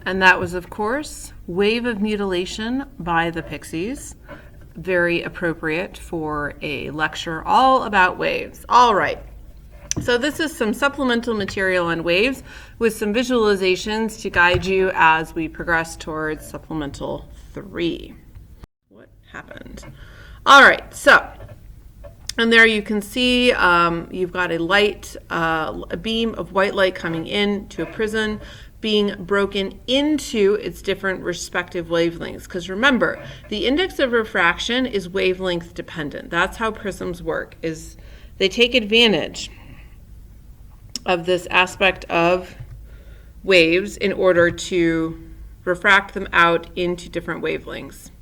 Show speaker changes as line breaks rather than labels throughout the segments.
And that was, of course, Wave of Mutilation by the Pixies. Very appropriate for a lecture all about waves. All right. So this is some supplemental material on waves with some visualizations to guide you as we progress towards supplemental 3. What happened? All right. So, and there you can see you've got a light, a beam of white light coming in to a prism, being broken into its different respective wavelengths. Because remember, the index of refraction is wavelength dependent. That's how prisms work, is they take advantage of this aspect of waves in order to refract them out into different wavelengths.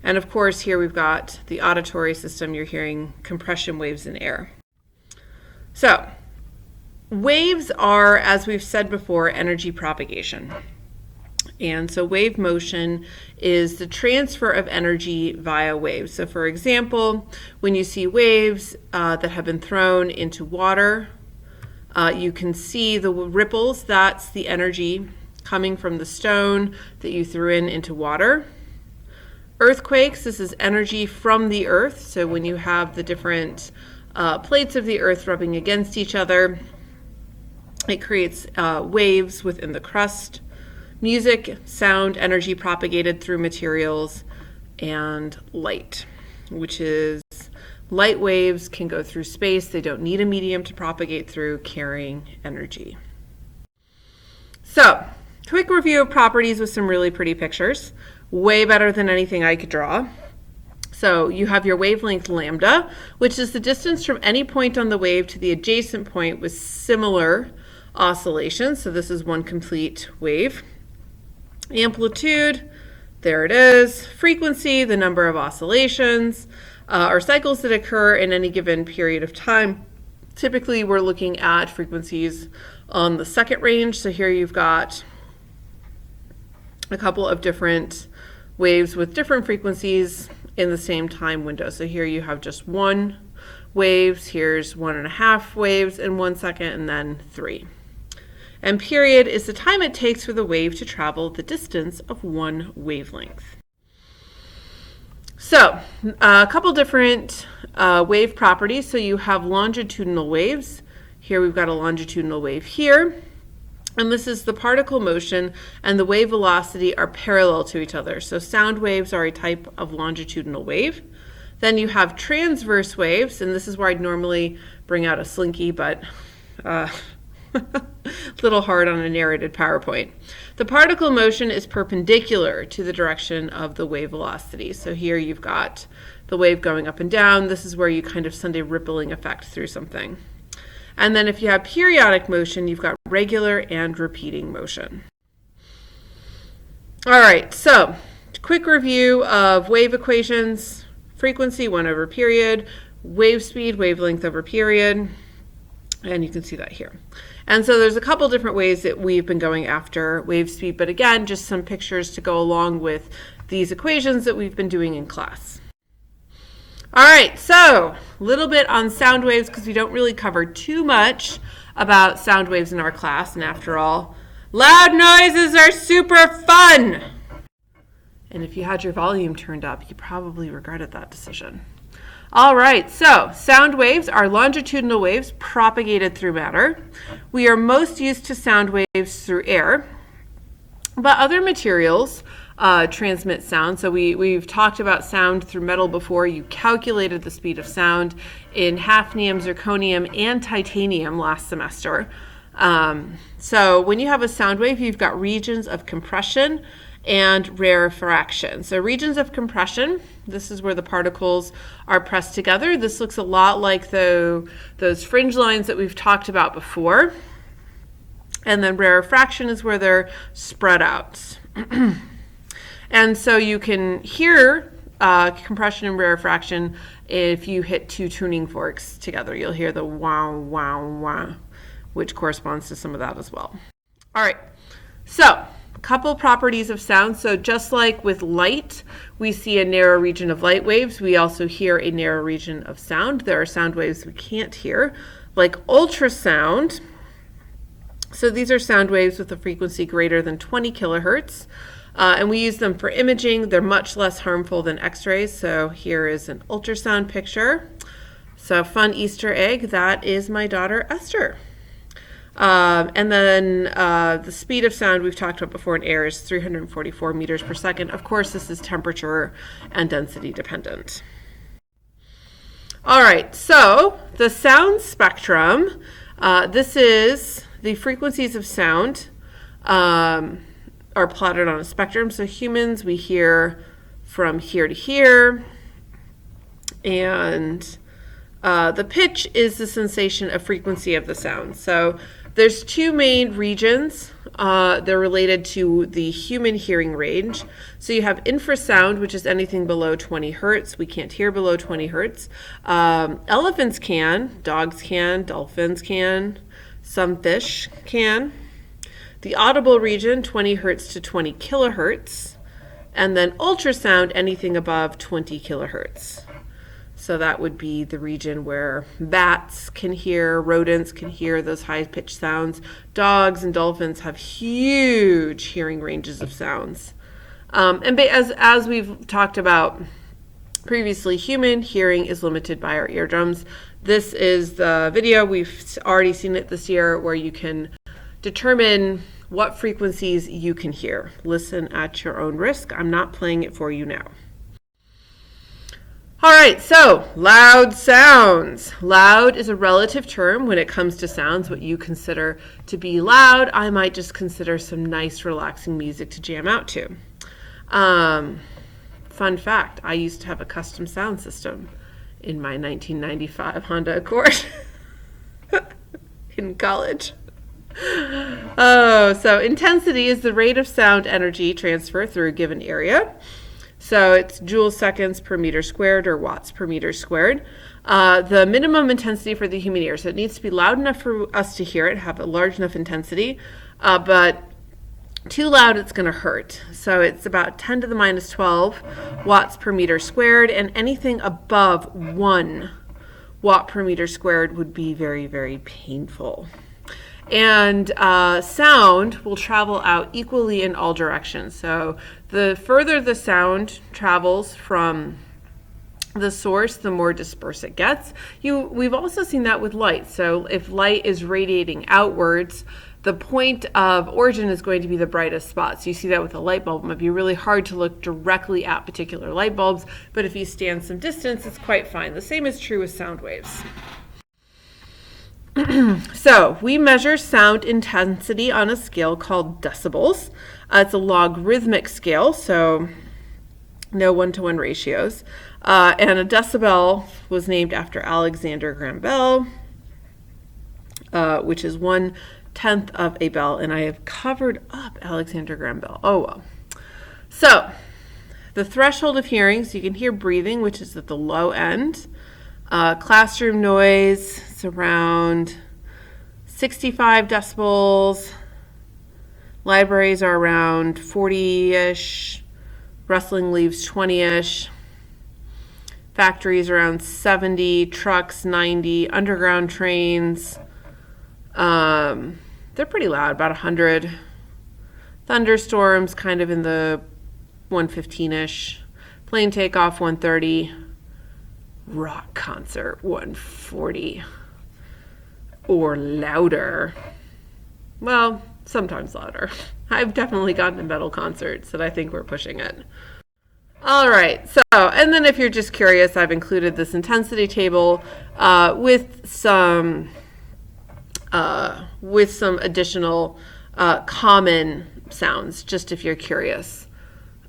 And of course, here we've got the auditory system. You're hearing compression waves in air. So, waves are, as we've said before, energy propagation. And so wave motion is the transfer of energy via waves. So for example, when you see waves that have been thrown into water, you can see the ripples. That's the energy coming from the stone that you threw into water. Earthquakes, this is energy from the earth. So when you have the different plates of the earth rubbing against each other, it creates waves within the crust. Music, sound, energy propagated through materials, and light, which is light waves can go through space. They don't need a medium to propagate through, carrying energy. So, quick review of properties with some really pretty pictures. Way better than anything I could draw. So you have your wavelength lambda, which is the distance from any point on the wave to the adjacent point with similar oscillations. So this is one complete wave. Amplitude, there it is. Frequency, the number of oscillations or cycles that occur in any given period of time. Typically, we're looking at frequencies on the second range. So here you've got a couple of different waves with different frequencies in the same time window. So here you have just one waves. Here's 1.5 waves in 1 second, and then 3. And period is the time it takes for the wave to travel the distance of one wavelength. So a couple different wave properties. So you have longitudinal waves. Here we've got a longitudinal wave here. And this is the particle motion and the wave velocity are parallel to each other. So sound waves are a type of longitudinal wave. Then you have transverse waves, and this is where I'd normally bring out a Slinky, but a little hard on a narrated PowerPoint. The particle motion is perpendicular to the direction of the wave velocity. So here you've got the wave going up and down. This is where you kind of send a rippling effect through something. And then if you have periodic motion, you've got regular and repeating motion. All right, so quick review of wave equations. Frequency, 1 over period. Wave speed, wavelength over period. And you can see that here. And so there's a couple different ways that we've been going after wave speed, but again, just some pictures to go along with these equations that we've been doing in class. All right, so a little bit on sound waves because we don't really cover too much about sound waves in our class. And after all, loud noises are super fun. And if you had your volume turned up, you probably regretted that decision. All right, so sound waves are longitudinal waves propagated through matter. We are most used to sound waves through air, but other materials transmit sound. So we've talked about sound through metal before. You calculated the speed of sound in hafnium, zirconium, and titanium last semester. So when you have a sound wave, you've got regions of compression and rarefaction. So regions of compression, this is where the particles are pressed together. This looks a lot like those fringe lines that we've talked about before. And then rarefaction is where they're spread out. And so you can hear compression and rarefaction if you hit two tuning forks together. You'll hear the wow, wow, wow, which corresponds to some of that as well. All right, so a couple properties of sound. So just like with light, we see a narrow region of light waves. We also hear a narrow region of sound. There are sound waves we can't hear, like ultrasound. So these are sound waves with a frequency greater than 20 kilohertz. And we use them for imaging. They're much less harmful than X-rays. So here is an ultrasound picture. So fun Easter egg, that is my daughter Esther. And then the speed of sound we've talked about before in air is 344 meters per second. Of course, this is temperature and density dependent. All right, so the sound spectrum, this is the frequencies of sound are plotted on a spectrum. So humans, we hear from here to here, and the pitch is the sensation of frequency of the sound. So there's two main regions. They're related to the human hearing range. So you have infrasound, which is anything below 20 hertz. We can't hear below 20 hertz. Elephants can, dogs can, dolphins can, some fish can. The audible region, 20 hertz to 20 kilohertz. And then ultrasound, anything above 20 kilohertz. So that would be the region where bats can hear, rodents can hear those high-pitched sounds. Dogs and dolphins have huge hearing ranges of sounds. And as we've talked about previously, human hearing is limited by our eardrums. This is the video, we've already seen it this year, where you can determine what frequencies you can hear. Listen at your own risk. I'm not playing it for you now. All right, so loud sounds. Loud is a relative term when it comes to sounds. What you consider to be loud, I might just consider some nice relaxing music to jam out to. Fun fact, I used to have a custom sound system in my 1995 Honda Accord in college. Oh, so intensity is the rate of sound energy transfer through a given area. So it's joules seconds per meter squared or watts per meter squared. The minimum intensity for the human ear. So it needs to be loud enough for us to hear it, have a large enough intensity, but too loud it's going to hurt. So it's about 10 to the minus 12 watts per meter squared, and anything above 1 watt per meter squared would be very, very painful. And sound will travel out equally in all directions. So the further the sound travels from the source, the more dispersed it gets. We've also seen that with light. So if light is radiating outwards, the point of origin is going to be the brightest spot. So you see that with a light bulb. It might be really hard to look directly at particular light bulbs, but if you stand some distance, it's quite fine. The same is true with sound waves. So we measure sound intensity on a scale called decibels. It's a logarithmic scale, so no one-to-one ratios. And a decibel was named after Alexander Graham Bell, which is 1/10 of a bell. And I have covered up Alexander Graham Bell. Oh, well. So the threshold of hearing, so you can hear breathing, which is at the low end. Classroom noise, it's around 65 decibels. Libraries are around 40-ish. Rustling leaves 20-ish. Factories around 70. Trucks 90. Underground trains, they're pretty loud, about 100. Thunderstorms kind of in the 115-ish. Plane takeoff 130. Rock concert 140 or louder. Well, sometimes louder. I've definitely gotten to metal concerts that I think we're pushing it. All right, so, and then if you're just curious, I've included this intensity table with some additional common sounds, just if you're curious,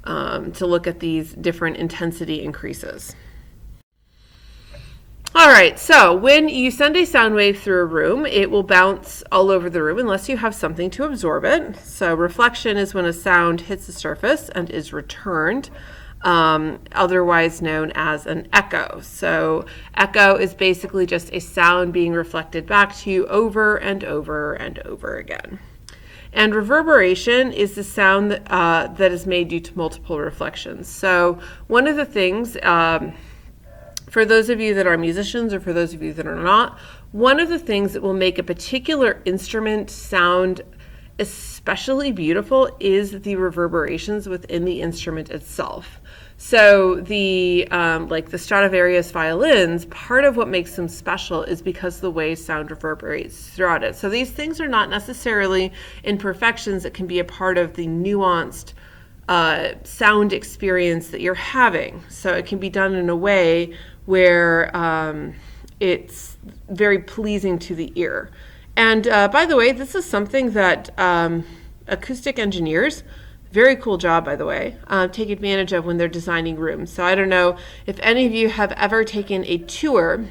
to look at these different intensity increases. All right, so when you send a sound wave through a room, it will bounce all over the room unless you have something to absorb it. So reflection is when a sound hits the surface and is returned, otherwise known as an echo. So echo is basically just a sound being reflected back to you over and over and over again. And reverberation is the sound that is made due to multiple reflections. So one of the things for those of you that are musicians or for those of you that are not, one of the things that will make a particular instrument sound especially beautiful is the reverberations within the instrument itself. So the like the Stradivarius violins, part of what makes them special is because the way sound reverberates throughout it. So these things are not necessarily imperfections that can be a part of the nuanced sound experience that you're having. So it can be done in a way where it's very pleasing to the ear. And by the way, this is something that acoustic engineers, very cool job, by the way, take advantage of when they're designing rooms. So I don't know if any of you have ever taken a tour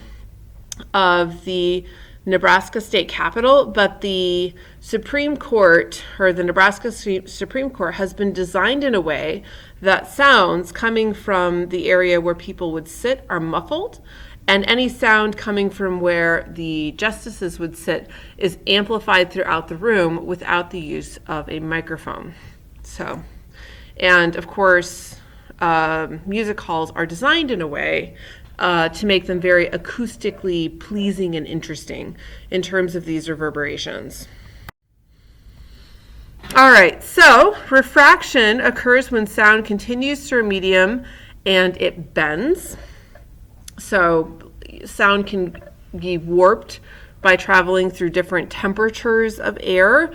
of the Nebraska State Capitol, but the Supreme Court, or the Nebraska Supreme Court, has been designed in a way that sounds coming from the area where people would sit are muffled, and any sound coming from where the justices would sit is amplified throughout the room without the use of a microphone. So, and of course, music halls are designed in a way to make them very acoustically pleasing and interesting in terms of these reverberations. All right, so refraction occurs when sound continues through a medium and it bends. So sound can be warped by traveling through different temperatures of air.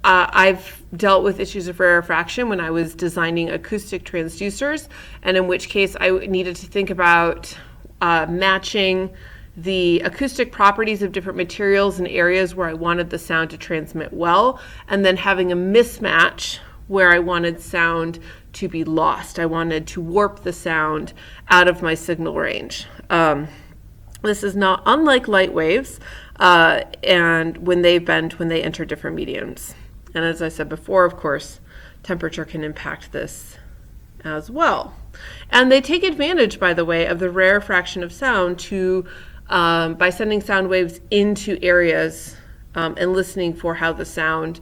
I've dealt with issues of rarefaction when I was designing acoustic transducers, and in which case I needed to think about matching the acoustic properties of different materials in areas where I wanted the sound to transmit well, and then having a mismatch where I wanted sound to be lost. I wanted to warp the sound out of my signal range. This is not unlike light waves, and when they bend, when they enter different mediums. And as I said before, of course, temperature can impact this as well. And they take advantage, by the way, of the rarefaction of sound to by sending sound waves into areas and listening for how the sound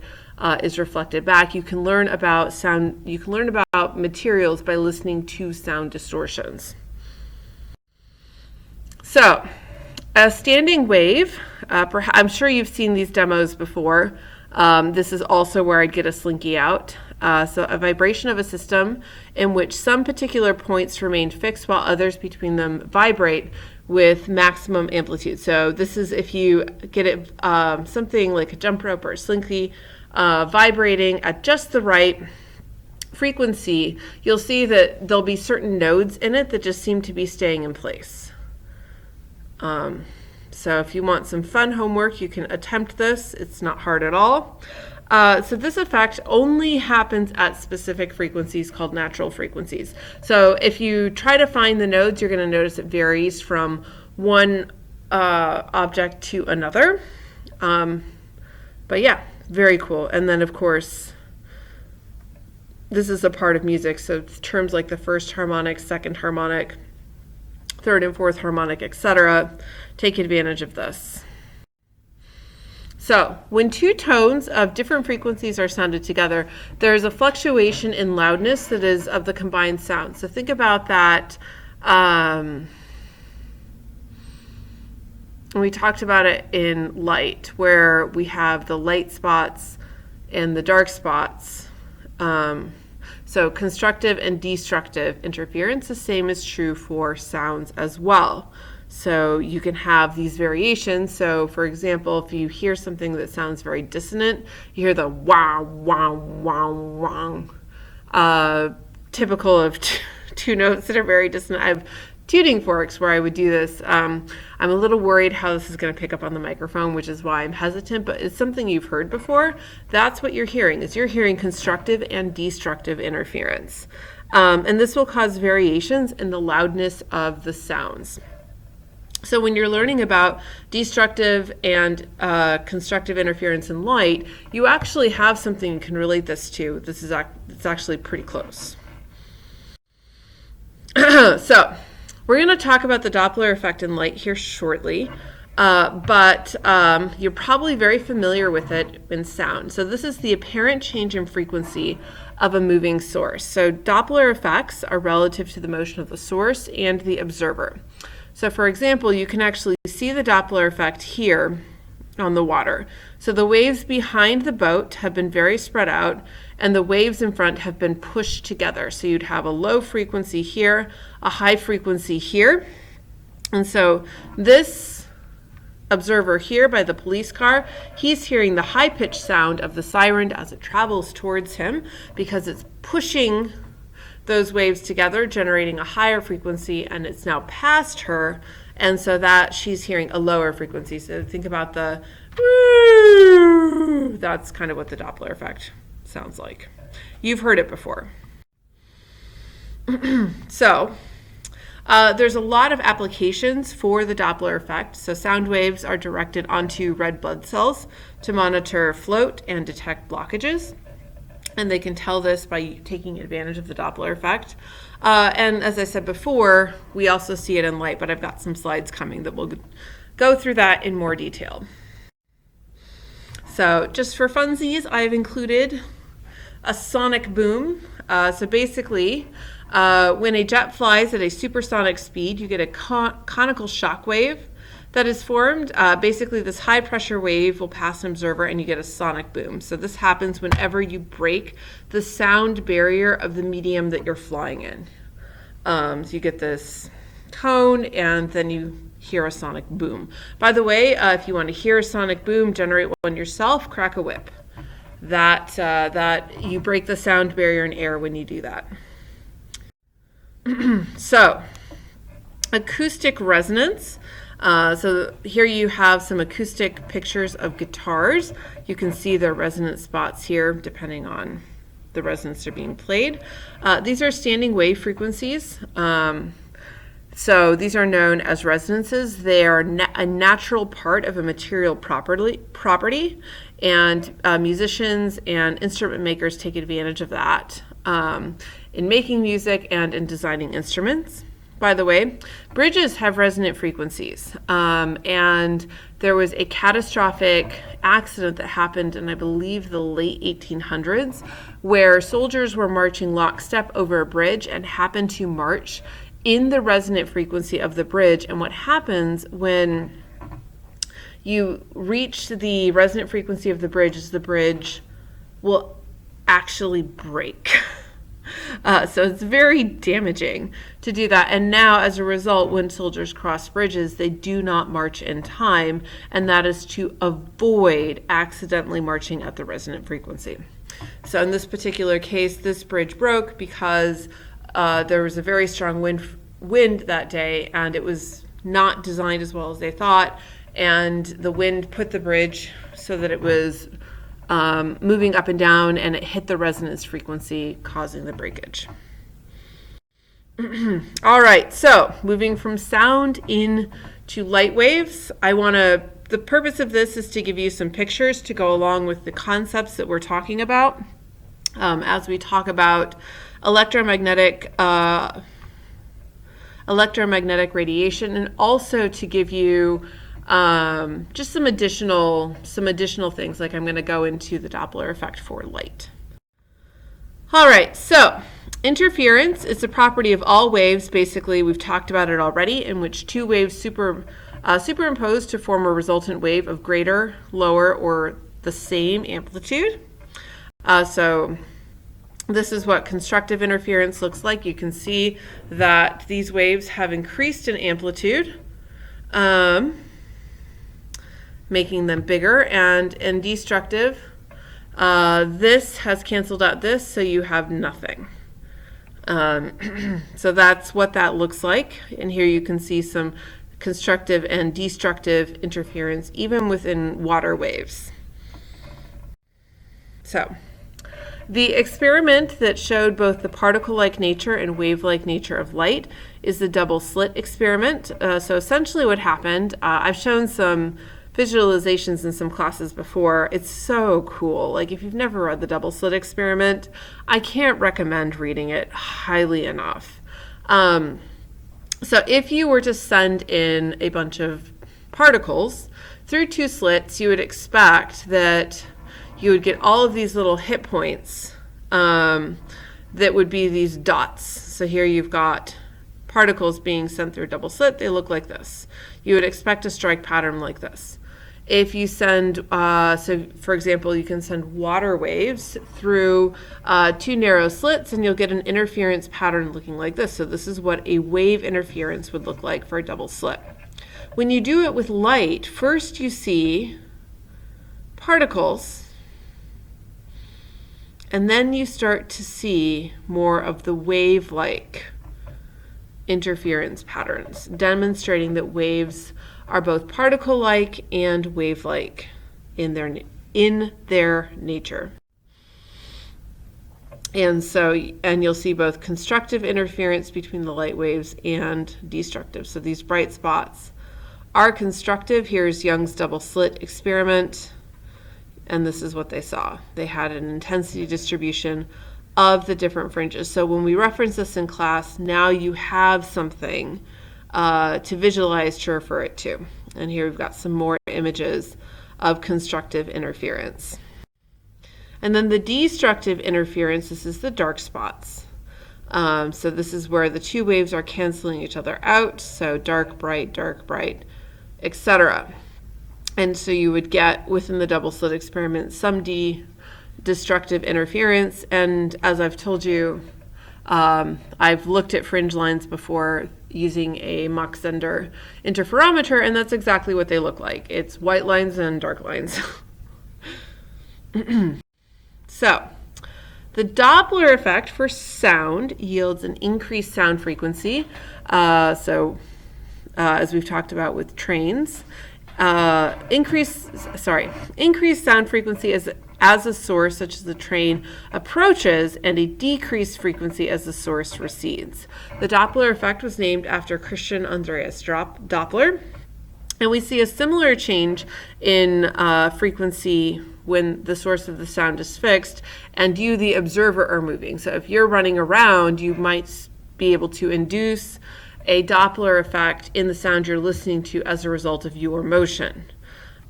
is reflected back. You can learn about sound. You can learn about materials by listening to sound distortions. So, a standing wave. I'm sure you've seen these demos before. This is also where I'd get a slinky out. So a vibration of a system in which some particular points remain fixed while others between them vibrate with maximum amplitude. So this is if you get it something like a jump rope or a slinky vibrating at just the right frequency, you'll see that there'll be certain nodes in it that just seem to be staying in place. So if you want some fun homework, you can attempt this. It's not hard at all. So this effect only happens at specific frequencies called natural frequencies. So if you try to find the nodes, you're going to notice it varies from one object to another. But yeah, very cool. And then of course, this is a part of music. So terms like the first harmonic, second harmonic, third and fourth harmonic, etc., take advantage of this. So when two tones of different frequencies are sounded together, there's a fluctuation in loudness that is of the combined sound. So think about that. We talked about it in light, where we have the light spots and the dark spots. So constructive and destructive interference, the same is true for sounds as well. So you can have these variations. So for example, if you hear something that sounds very dissonant, you hear the wow, wow, wow, wow. Typical of two notes that are very dissonant. I have tuning forks where I would do this. I'm a little worried how this is going to pick up on the microphone, which is why I'm hesitant, but it's something you've heard before. That's what you're hearing, is you're hearing constructive and destructive interference. And this will cause variations in the loudness of the sounds. So when you're learning about destructive and constructive interference in light, you actually have something you can relate this to. It's actually pretty close. So we're going to talk about the Doppler effect in light here shortly, but you're probably very familiar with it in sound. So this is the apparent change in frequency of a moving source. So Doppler effects are relative to the motion of the source and the observer. So for example, you can actually see the Doppler effect here on the water. So the waves behind the boat have been very spread out, and the waves in front have been pushed together. So you'd have a low frequency here, a high frequency here. And so this observer here by the police car, he's hearing the high-pitched sound of the siren as it travels towards him because it's pushing those waves together, generating a higher frequency, and it's now past her, and so that she's hearing a lower frequency. So think about the woo. That's kind of what the Doppler effect sounds like. You've heard it before. So there's a lot of applications for the Doppler effect. So sound waves are directed onto red blood cells to monitor float and detect blockages. And they can tell this by taking advantage of the Doppler effect. And as I said before, we also see it in light, but I've got some slides coming that will go through that in more detail. So just for funsies, I've included a sonic boom. So basically, when a jet flies at a supersonic speed, you get a conical shock wave that is formed. Basically, this high pressure wave will pass an observer and you get a sonic boom. So this happens whenever you break the sound barrier of the medium that you're flying in. So you get this tone and then you hear a sonic boom. By the way, if you want to hear a sonic boom, generate one yourself, crack a whip. That you break the sound barrier in air when you do that. So, acoustic resonance. So here you have some acoustic pictures of guitars. You can see the resonance spots here depending on the resonance they're being played. These are standing wave frequencies. So these are known as resonances. They are a natural part of a material property, and musicians and instrument makers take advantage of that in making music and in designing instruments. By the way, bridges have resonant frequencies, and there was a catastrophic accident that happened in, I believe, the late 1800s, where soldiers were marching lockstep over a bridge and happened to march in the resonant frequency of the bridge. And what happens when you reach the resonant frequency of the bridge is the bridge will actually break. So it's very damaging to do that. And now, as a result, when soldiers cross bridges, they do not march in time, and that is to avoid accidentally marching at the resonant frequency. So in this particular case, this bridge broke because there was a very strong wind that day, and it was not designed as well as they thought, and the wind put the bridge so that it was moving up and down, and it hit the resonance frequency, causing the breakage. All right, so moving from sound into light waves, the purpose of this is to give you some pictures to go along with the concepts that we're talking about as we talk about electromagnetic radiation, and also to give you just some additional things, like I'm going to go into the Doppler effect for light. All right, so interference is a property of all waves. Basically, we've talked about it already, in which two waves superimpose to form a resultant wave of greater, lower, or the same amplitude. So this is what constructive interference looks like. You can see that these waves have increased in amplitude, making them bigger, and in destructive, this has canceled out this, so you have nothing. So that's what that looks like. And here you can see some constructive and destructive interference, even within water waves. So the experiment that showed both the particle-like nature and wave-like nature of light is the double slit experiment. So essentially what happened, I've shown some visualizations in some classes before. It's so cool. Like, if you've never read the double slit experiment, I can't recommend reading it highly enough. So if you were to send in a bunch of particles through two slits, you would expect that you would get all of these little hit points that would be these dots. So here you've got particles being sent through a double slit. They look like this. You would expect a strike pattern like this. If you send, so for example, you can send water waves through two narrow slits, and you'll get an interference pattern looking like this. So this is what a wave interference would look like for a double slit. When you do it with light, first you see particles, and then you start to see more of the wave-like interference patterns, demonstrating that waves are both particle-like and wave-like in their nature. And you'll see both constructive interference between the light waves and destructive. So these bright spots are constructive. Here's Young's double slit experiment. And this is what they saw. They had an intensity distribution of the different fringes. So when we reference this in class, now you have something to visualize to refer it to. And here we've got some more images of constructive interference. And then the destructive interference, this is the dark spots. So this is where the two waves are canceling each other out. So dark, bright, etc. And so you would get, within the double slit experiment, some destructive interference. And as I've told you, I've looked at fringe lines before using a Mach-Zehnder interferometer, and that's exactly what they look like. It's white lines and dark lines. So the Doppler effect for sound yields an increased sound frequency. As we've talked about with trains, increased sound frequency as a source, such as the train, approaches, and a decreased frequency as the source recedes. The Doppler effect was named after Christian Andreas Doppler, and we see a similar change in frequency when the source of the sound is fixed and you, the observer, are moving. So if you're running around, you might be able to induce a Doppler effect in the sound you're listening to as a result of your motion.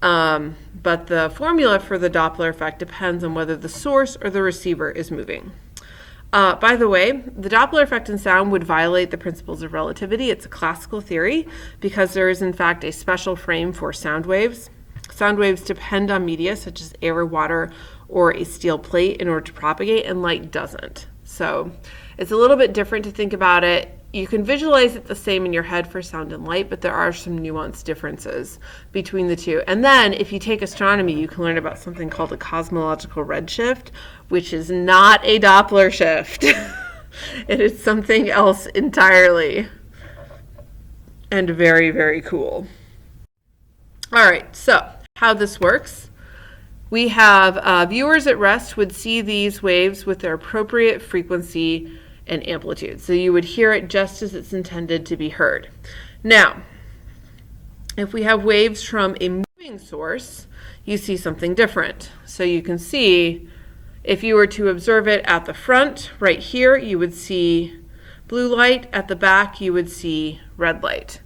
But the formula for the Doppler effect depends on whether the source or the receiver is moving. By the way, the Doppler effect in sound would violate the principles of relativity. It's a classical theory because there is in fact a special frame for sound waves. Sound waves depend on media such as air, water, or a steel plate in order to propagate, and light doesn't. So it's a little bit different to think about it. You can visualize it the same in your head for sound and light, but there are some nuanced differences between the two. And then if you take astronomy, you can learn about something called a cosmological redshift, which is not a Doppler shift. It is something else entirely. And very, very cool. All right, so how this works. We have viewers at rest would see these waves with their appropriate frequency and amplitude. So you would hear it just as it's intended to be heard. Now, if we have waves from a moving source, you see something different. So you can see, if you were to observe it at the front, right here, you would see blue light. At the back, you would see red light.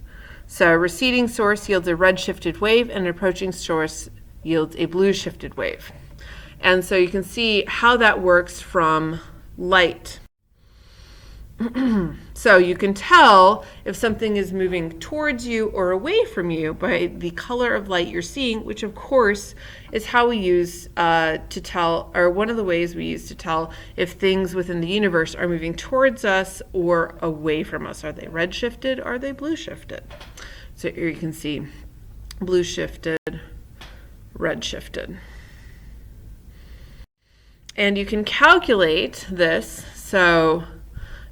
So a receding source yields a red-shifted wave, and an approaching source yields a blue-shifted wave. And so you can see how that works from light. So you can tell if something is moving towards you or away from you by the color of light you're seeing, which of course is how we use to tell, or one of the ways we use to tell if things within the universe are moving towards us or away from us. Are they red shifted? Are they blue shifted? So here you can see blue shifted, red shifted. And you can calculate this. So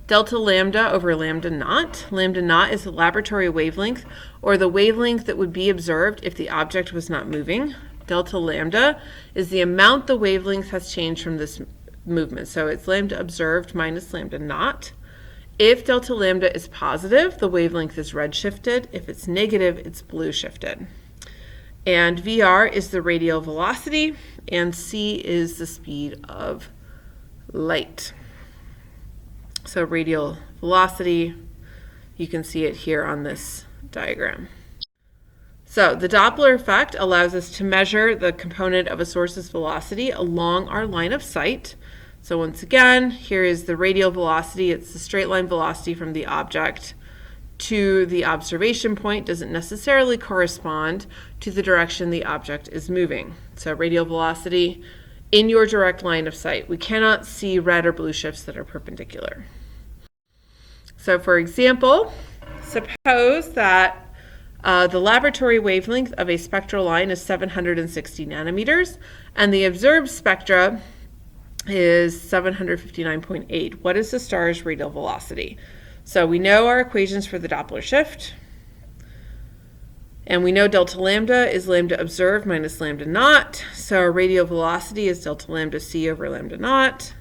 delta lambda over lambda naught. Lambda naught is the laboratory wavelength, or the wavelength that would be observed if the object was not moving. Delta lambda is the amount the wavelength has changed from this movement. So it's lambda observed minus lambda naught. If delta lambda is positive, the wavelength is red shifted. If it's negative, it's blue shifted. And VR is the radial velocity, and c is the speed of light. So radial velocity, you can see it here on this diagram. So the Doppler effect allows us to measure the component of a source's velocity along our line of sight. So once again, here is the radial velocity. It's the straight line velocity from the object to the observation point. Doesn't necessarily correspond to the direction the object is moving. So radial velocity in your direct line of sight. We cannot see red or blue shifts that are perpendicular. So for example, suppose that the laboratory wavelength of a spectral line is 760 nanometers, and the observed spectra is 759.8. What is the star's radial velocity? So we know our equations for the Doppler shift, and we know delta lambda is lambda observed minus lambda naught. So our radial velocity is delta lambda c over lambda naught,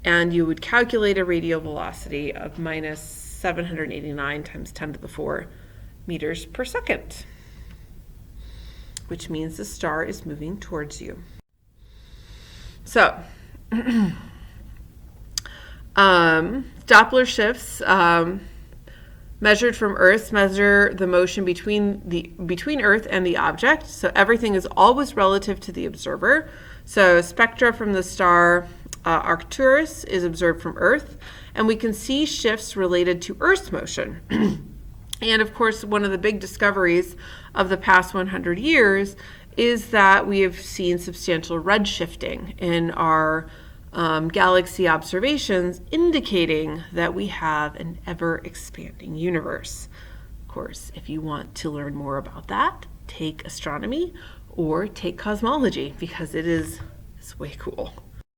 and you would calculate a radial velocity of minus 789 times 10 to the 4 meters per second, which means the star is moving towards you. So Doppler shifts measured from Earth measure the motion between Earth and the object. So everything is always relative to the observer. So spectra from the star Arcturus is observed from Earth, and we can see shifts related to Earth's motion. And of course, one of the big discoveries of the past 100 years is that we have seen substantial redshifting in our galaxy observations, indicating that we have an ever-expanding universe. Of course, if you want to learn more about that, take astronomy or take cosmology, because it's way cool.